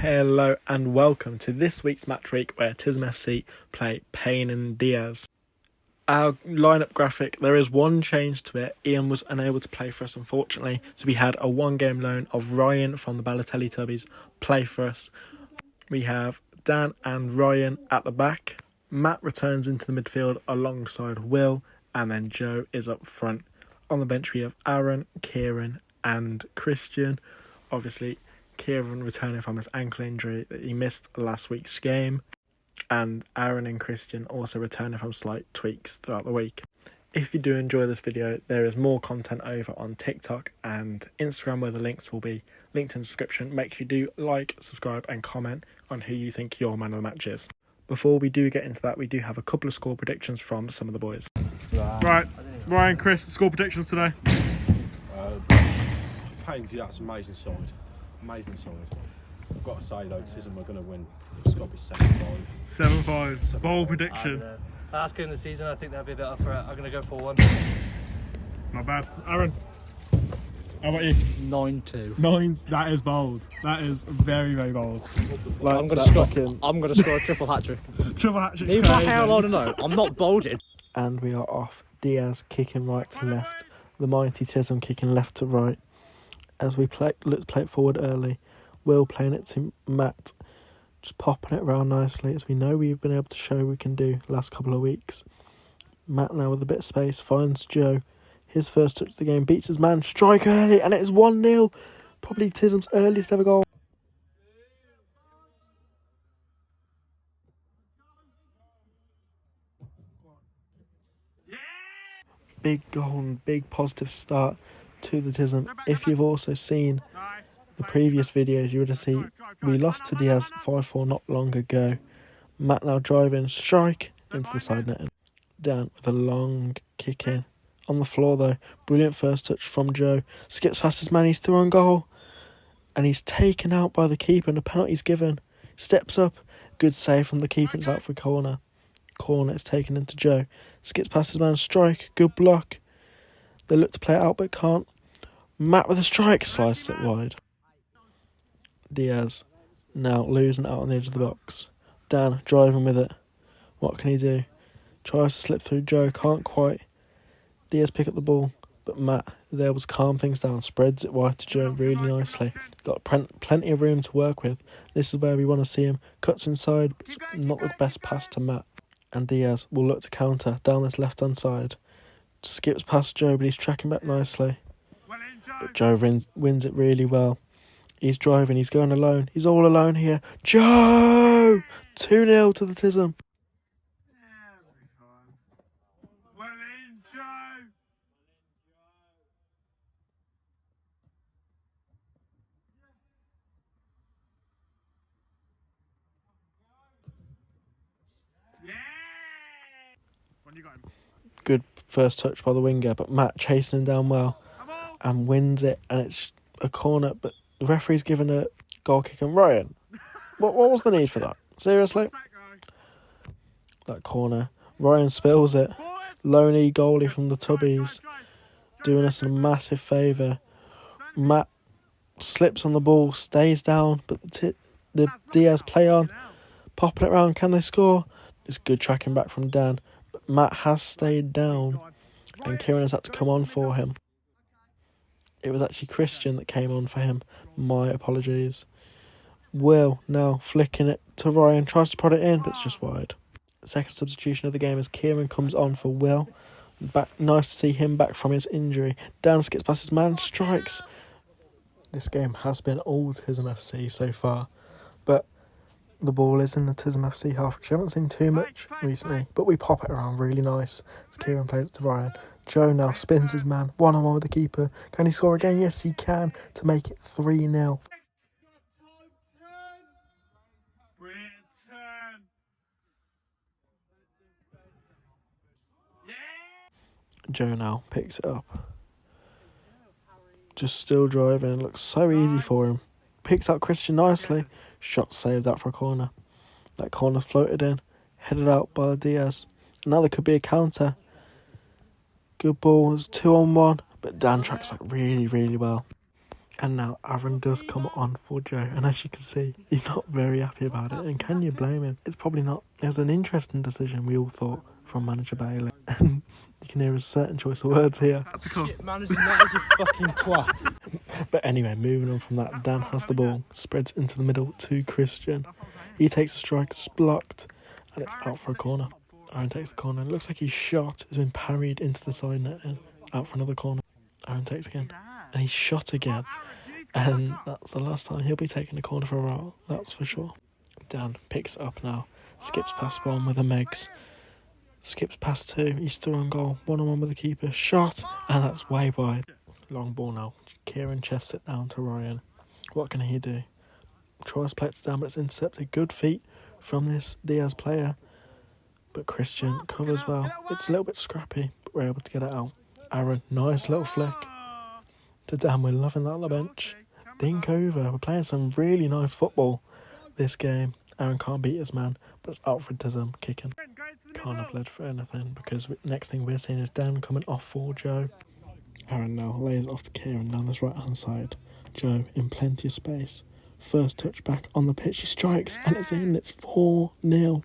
Hello and welcome to this week's match week where Tism FC play Payne and Diaz. Our lineup graphic, there is one change to it. Ian was unable to play for us unfortunately, so we had a one-game loan of Ryan from the Balotelli Tubbies play for us. We have Dan and Ryan at the back. Matt returns into the midfield alongside Will, and then Joe is up front. On the bench we have Aaron, Kieran and Christian. Obviously Kieran returning from his ankle injury that he missed last week's game, and Aaron and Christian also returning from slight tweaks throughout the week. If you do enjoy this video, there is more content over on TikTok and Instagram where the links will be linked in the description. Make sure you do like, subscribe and comment on who you think your man of the match is. Before we do get into that, we do have a couple of score predictions from some of the boys. Right, Ryan, Chris, score predictions today. Payne, that's amazing side. Amazing side. I've got to say though, Tism are going to win. It's got to be 7-5. 7-5. It's a bold prediction. Last game of the season, I think that'll be a bit up for it. I'm going to go 4-1. Not bad. Aaron, how about you? 9-2. 9. That is bold. That is very, very bold. Like, I'm going to score a triple hat-trick. Triple hat-trick. Leave my hair alone, no. I'm not bolded. And we are off. Diaz kicking right to left. The mighty Tism kicking left to right. As we look to play it forward early. Will playing it to Matt. Just popping it around nicely, as we know we've been able to show we can do last couple of weeks. Matt now with a bit of space finds Joe. His first touch of the game, beats his man, strike early, and it is 1-0. Probably Tism's earliest ever goal. Big goal and big positive start to the Tism. If you've also seen the previous videos, you would have seen we lost to Diaz 5-4 not long ago. Matt now driving, strike into the side netting. Dan with a long kick in. On the floor though, brilliant first touch from Joe. Skips past his man, he's through on goal. And he's taken out by the keeper and the penalty's given. Steps up, good save from the keeper, it's out for a corner. Corner is taken into Joe. Skips past his man, strike, good block. They look to play it out but can't. Matt with a strike, slices it wide. Diaz now losing out on the edge of the box. Dan driving with it. What can he do? Tries to slip through Joe, can't quite. Diaz pick up the ball, but Matt is able to calm things down, spreads it wide to Joe really nicely. Got plenty of room to work with. This is where we want to see him. Cuts inside, but not the best pass to Matt. And Diaz will look to counter down this left-hand side. Skips past Joe, but he's tracking back nicely. But Joe wins it really well. He's driving, he's going alone. He's all alone here. Joe! 2-0 to the Tism. Well in, Joe. Yeah! When you got him. Good first touch by the winger, but Matt chasing him down well and wins it, and it's a corner, but the referee's given a goal kick. And Ryan, what was the need for that? Seriously? That corner. Ryan spills it. Lonely goalie from the Tubbies, doing us a massive favour. Matt slips on the ball, stays down, but the Diaz play on. Popping it around, can they score? It's good tracking back from Dan. But Matt has stayed down, and Kieran has had to come on for him. It was actually Christian that came on for him. My apologies. Will now flicking it to Ryan, tries to prod it in, but it's just wide. Second substitution of the game as Kieran comes on for Will. Nice to see him back from his injury. Dan skips past his man, strikes. This game has been all Tism FC so far, but the ball is in the Tism FC half, which I haven't seen too much recently, but we pop it around really nice as Kieran plays it to Ryan. Joe now spins his man, one-on-one with the keeper. Can he score again? Yes, he can, to make it 3-0. Joe now picks it up. Just still driving, it looks so easy for him. Picks out Christian nicely. Shot saved out for a corner. That corner floated in, headed out by Diaz. Now there could be a counter. Good ball, it's 2-on-1, but Dan tracks back really, really well. And now Aaron does come on for Joe, and as you can see, he's not very happy about it. And can you blame him? It's probably not. It was an interesting decision, we all thought, from manager Bailey. And you can hear a certain choice of words here. Shit, managing that is a fucking twat. But anyway, moving on from that, Dan has the ball, spreads into the middle to Christian. He takes a strike, it's blocked, and it's out for a corner. Aaron takes the corner, it looks like his shot has been parried into the side net and out for another corner. Aaron takes again, and he's shot again. And that's the last time he'll be taking a corner for a while, that's for sure. Dan picks it up now, skips past one with the Megs. Skips past two, he's through on goal, 1-on-1 with the keeper, shot, and that's way wide. Long ball now, Kieran chests it down to Ryan. What can he do? Tries to play it down, but it's intercepted. Good feet from this Diaz player, but Christian covers well. It's a little bit scrappy, but we're able to get it out. Aaron, nice little flick to Dan, we're loving that on the bench. Dink over, we're playing some really nice football this game. Aaron can't beat his man, but it's out for Tism, kicking. Can't have led for anything, because next thing we're seeing is Dan coming off for Joe. Aaron now lays it off to Kieran down this right hand side. Joe in plenty of space. First touch back on the pitch, he strikes and it's in, it's 4-0.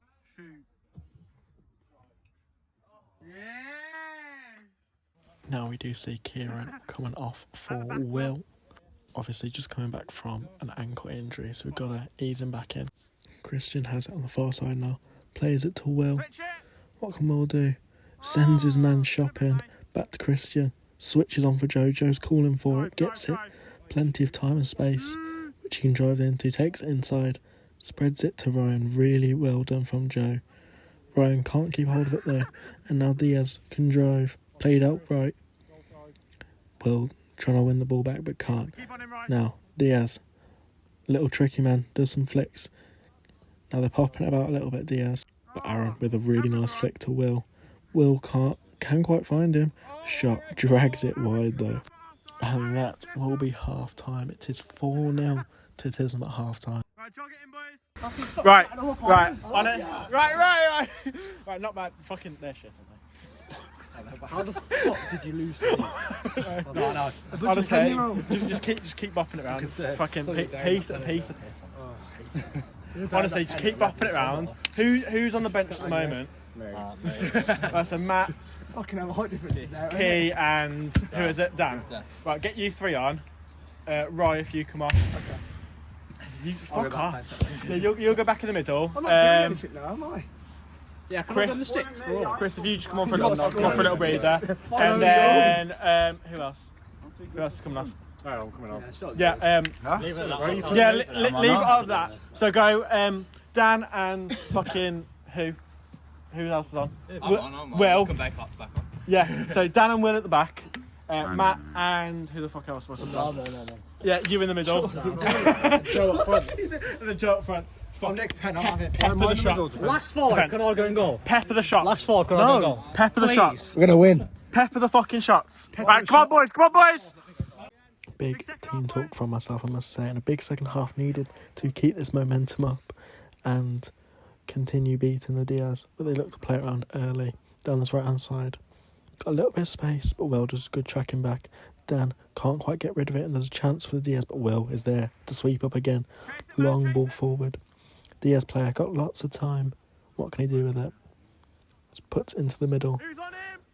Now we do see Kieran coming off for Will. Obviously just coming back from an ankle injury, so we've got to ease him back in. Christian has it on the far side now, plays it to Will. What can Will do? Sends his man shopping, back to Christian. Switches on for Joe, Joe's calling for it, gets it. Plenty of time and space, which he can drive into, takes it inside, spreads it to Ryan. Really well done from Joe. Ryan can't keep hold of it though, and now Diaz can drive. Played out right. Will trying to win the ball back but can't. Now, Diaz, little tricky man, does some flicks. Now they're popping it about a little bit, Diaz. But Aaron with a really nice flick to Will. Will can quite find him. Shot, drags it wide though. And that will be half time. It is 4-0 to Tism at half time. Right, on it. Right. Right, not bad. Fucking, they're shit, aren't they? How the fuck did you lose to these? No. Honestly, just keep bopping it around. Fucking piece of piss. Honestly, just keep bopping it around. Who's on the bench at the moment? That's a Matt, Fucking hell, height differences there. Key, and who is it? Dan. Right, get you three on. Roy, if you come off. Okay. You fuck off. Yeah, you'll go back in the middle. I'm not doing anything now, am I? Yeah, Chris, if you just come on for a little breather. And then, who else? Who else is coming off? Oh, I'm coming on. Yeah, leave it at that. yeah, leave it out of that. So go, Dan and fucking who? Who else is on? Will. Come back up. Yeah, so Dan and Will at the back. Matt and who the fuck else was it? No. Yeah, you in the middle. Joe up front. And then Joe up front. I'm next pen, I'm having Pepper the shots. Last 5, Defense. can I go and goal? Pepper the shots. Last 5, can I go and goal? Pepper the shots. We're going to win. Pepper the fucking shots. Right, come on boys. Big team talk from myself, I must say, and a big second half needed to keep this momentum up and continue beating the Diaz, but they look to play around early down this right hand side. Got a little bit of space, but Will does good tracking back. Dan can't quite get rid of it, and there's a chance for the Diaz, but Will is there to sweep up again. Long ball forward. Diaz player got lots of time. What can he do with it? Just puts into the middle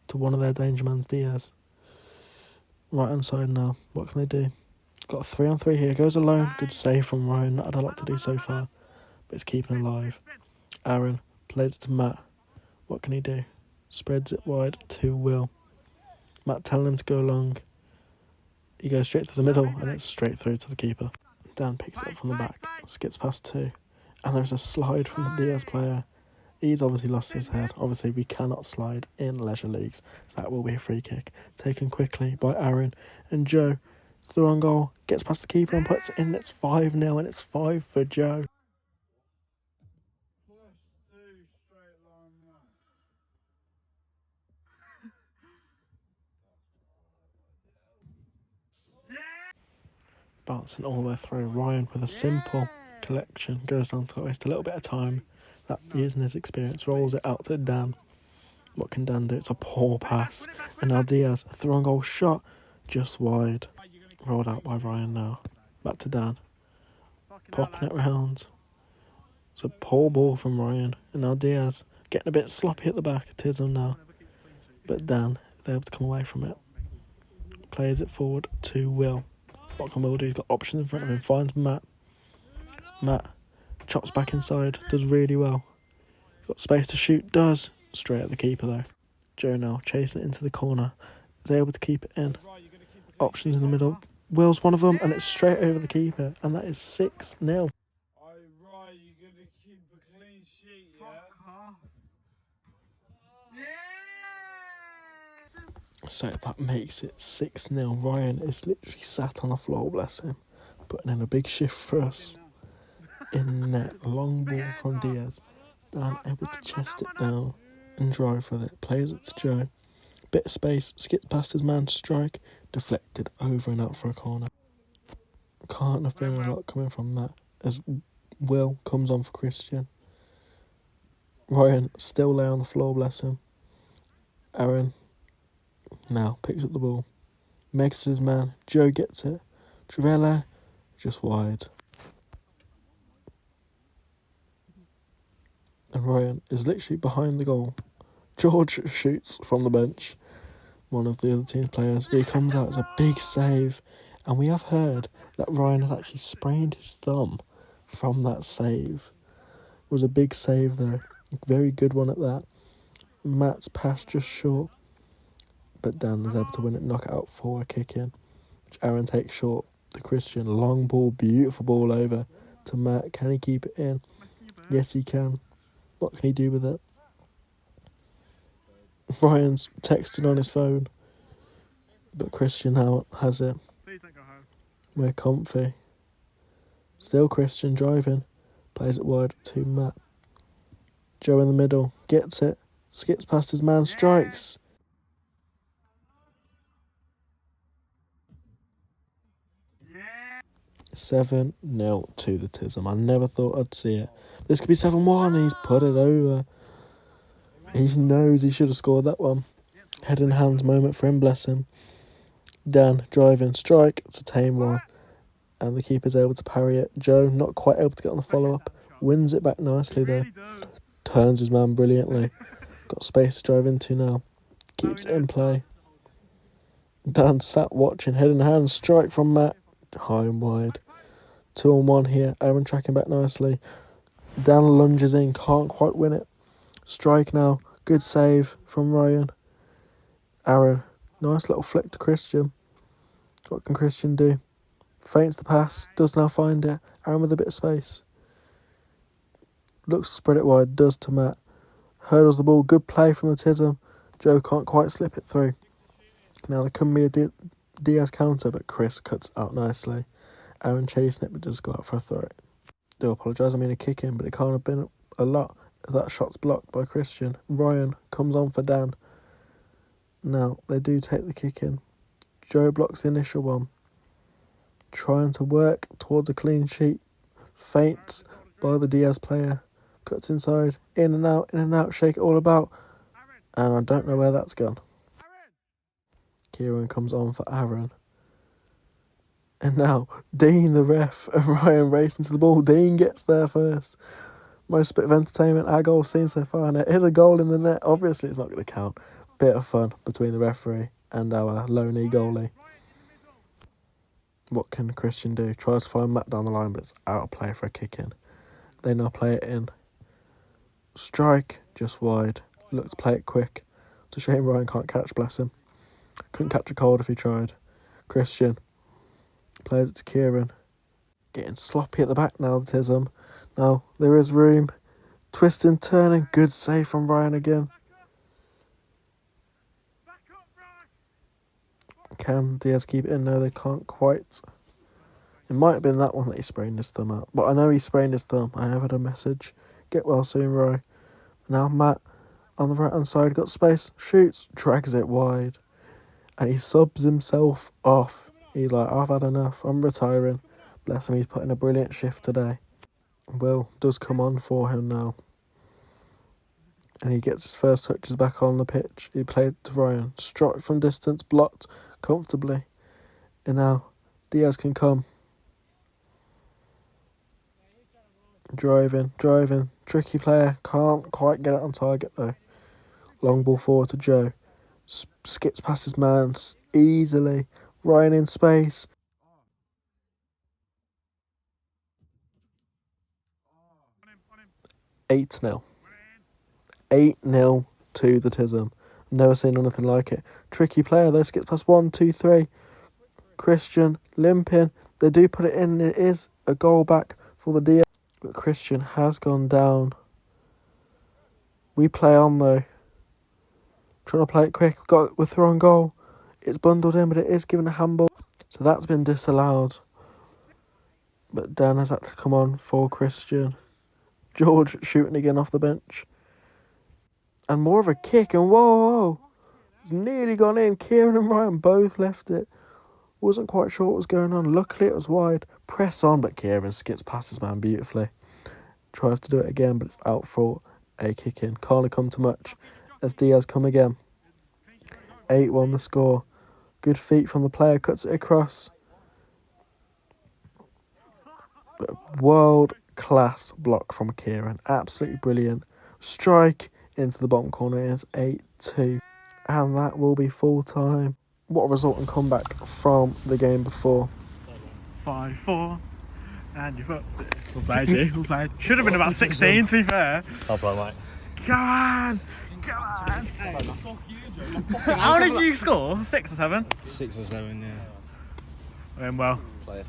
to one of their danger mans, Diaz. Right hand side now. What can they do? Got a 3-on-3 here. Goes alone. Good save from Ryan. Not had a lot to do so far, but it's keeping alive. Aaron plays it to Matt. What can he do? Spreads it wide to Will. Matt telling him to go long. He goes straight to the middle and it's straight through to the keeper. Dan picks it up from the back. Skips past two. And there's a slide from the Diaz player. He's obviously lost his head. Obviously we cannot slide in leisure leagues, so that will be a free kick. Taken quickly by Aaron. And Joe, through on goal, gets past the keeper and puts it in. It's 5-0 and it's 5 for Joe. Bouncing all the way through. Ryan with a simple collection goes down to waste a little bit of time. That, using his experience, rolls it out to Dan. What can Dan do? It's a poor pass. And now Diaz, a throw on goal shot, just wide. Rolled out by Ryan now. Back to Dan. Popping it round. It's a poor ball from Ryan. And now Diaz getting a bit sloppy at the back. Tism now. But Dan is able to come away from it. Plays it forward to Will. What can Will do? He's got options in front of him. Finds Matt. Matt chops back inside. Does really well. Got space to shoot. Does. Straight at the keeper though. Joe now chasing it into the corner. Is able to keep it in. Options in the middle. Will's one of them, and it's straight over the keeper, and that is 6-0. You're gonna keep a clean sheet, yeah? So that makes it 6-0. Ryan is literally sat on the floor, bless him, putting in a big shift for us. In net, long ball from Diaz. Dan able to chest it down and drive with it. Plays it to Joe. Bit of space, skips past his man to strike, deflected over and out for a corner. Can't have been a lot coming from that, as Will comes on for Christian. Ryan still lay on the floor, bless him. Aaron now picks up the ball. Makes his man. Joe gets it. Trivella just wide. And Ryan is literally behind the goal. George shoots from the bench. One of the other team's players. He comes out as a big save. And we have heard that Ryan has actually sprained his thumb from that save. It was a big save though. Very good one at that. Matt's pass just short. But Dan is able to win it, knock it out for a kick in. Which Aaron takes short. The Christian long ball, beautiful ball over to Matt. Can he keep it in? Yes, he can. What can he do with it? Ryan's texting on his phone. But Christian now has it. Please don't go home. We're comfy. Still Christian driving. Plays it wide to Matt. Joe in the middle. Gets it. Skips past his man. Strikes. Yeah. 7-0 to the Tism. I never thought I'd see it. This could be 7-1. He's put it over. He knows he should have scored that one. Head in hands moment for him, bless him. Dan driving. Strike. It's a tame one. And the keeper's able to parry it. Joe not quite able to get on the follow-up. Wins it back nicely though. Turns his man brilliantly. Got space to drive into now. Keeps it in play. Dan sat watching. Head in hands. Strike from Matt. High and wide. 2-on-1 here. Aaron tracking back nicely. Dan lunges in. Can't quite win it. Strike now. Good save from Ryan. Aaron. Nice little flick to Christian. What can Christian do? Feints the pass. Does now find it. Aaron with a bit of space. Looks to spread it wide. Does to Matt. Hurdles the ball. Good play from the Tism. Joe can't quite slip it through. Now there can be a Diaz counter, but Chris cuts out nicely. Aaron chasing it, but does go out for a throw. Do apologise, I mean a kick in, but it can't have been a lot, as that shot's blocked by Christian. Ryan comes on for Dan. Now, they do take the kick in. Joe blocks the initial one. Trying to work towards a clean sheet. Feints by the Diaz player. Cuts inside, in and out, shake it all about. And I don't know where that's gone. Kieran comes on for Aaron. And now, Dean the ref and Ryan racing to the ball. Dean gets there first. Most bit of entertainment our goal seen so far. And it is a goal in the net. Obviously, it's not going to count. Bit of fun between the referee and our low-knee goalie. What can Christian do? Tries to find Matt down the line, but it's out of play for a kick in. They now play it in. Strike, just wide. Look to play it quick. It's a shame Ryan can't catch, bless him. Couldn't catch a cold if he tried. Christian plays it to Kieran. Getting sloppy at the back now, the Tism. Now, there is room. Twisting, turning. Good save from Ryan again. Can Diaz keep it in? No, they can't quite. It might have been that one that he sprained his thumb out. But I know he sprained his thumb. I have had a message. Get well soon, Roy. Now Matt on the right-hand side. Got space. Shoots. Drags it wide. And he subs himself off. He's like, I've had enough. I'm retiring. Bless him. He's put in a brilliant shift today. Will does come on for him now. And he gets his first touches back on the pitch. He played to Ryan. Struck from distance. Blocked comfortably. And now Diaz can come. Driving. Tricky player. Can't quite get it on target though. Long ball forward to Joe. Skips past his man easily. Ryan in space. 8-0. 8-0 to the Tism. Never seen anything like it. Tricky player though. Skips past 1, 2, 3. Christian limping. They do put it in. It is a goal back for the Diaz. But Christian has gone down. We play on though. Trying to play it quick. We're through on goal. It's bundled in, but it is given a handball. So that's been disallowed. But Dan has had to come on for Christian. George shooting again off the bench. And more of a kick. And whoa! It's nearly gone in. Kieran and Ryan both left it. Wasn't quite sure what was going on. Luckily it was wide. Press on, but Kieran skips past his man beautifully. Tries to do it again, but it's out for a kick in. Can't come to much as Diaz come again. 8-1 the score. Good feet from the player. Cuts it across. But world class block from Kieran. Absolutely brilliant. Strike into the bottom corner. It's 8-2. And that will be full time. What a result and comeback from the game before. 5-4. And you've got... We'll play, G. We'll play. Should have been about 16, to be fair. I'll play, mate. Come on! How did you score? 6 or 7? 6 or 7, yeah. Doing well. Play it.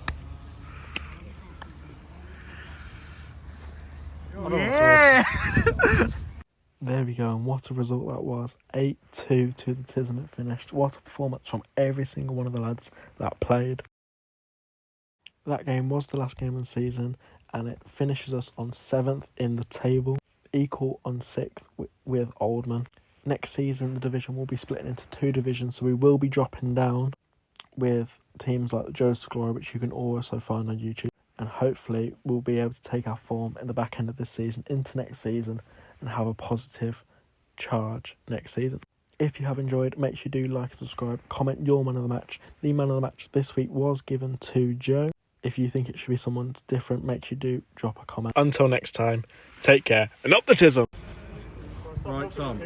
Yeah! There we go, and what a result that was. 8-2 to the Tism it finished. What a performance from every single one of the lads that played. That game was the last game of the season, and it finishes us on 7th in the table, equal on 6th with Oldman. Next season, the division will be split into 2 divisions, so we will be dropping down with teams like the Joes to Glory, which you can also find on YouTube. And hopefully we'll be able to take our form in the back end of this season into next season and have a positive charge next season. If you have enjoyed, make sure you do like and subscribe. Comment your man of the match. The man of the match this week was given to Joe. If you think it should be someone different, make sure you do drop a comment. Until next time, take care and up the Tism. Right, Tom.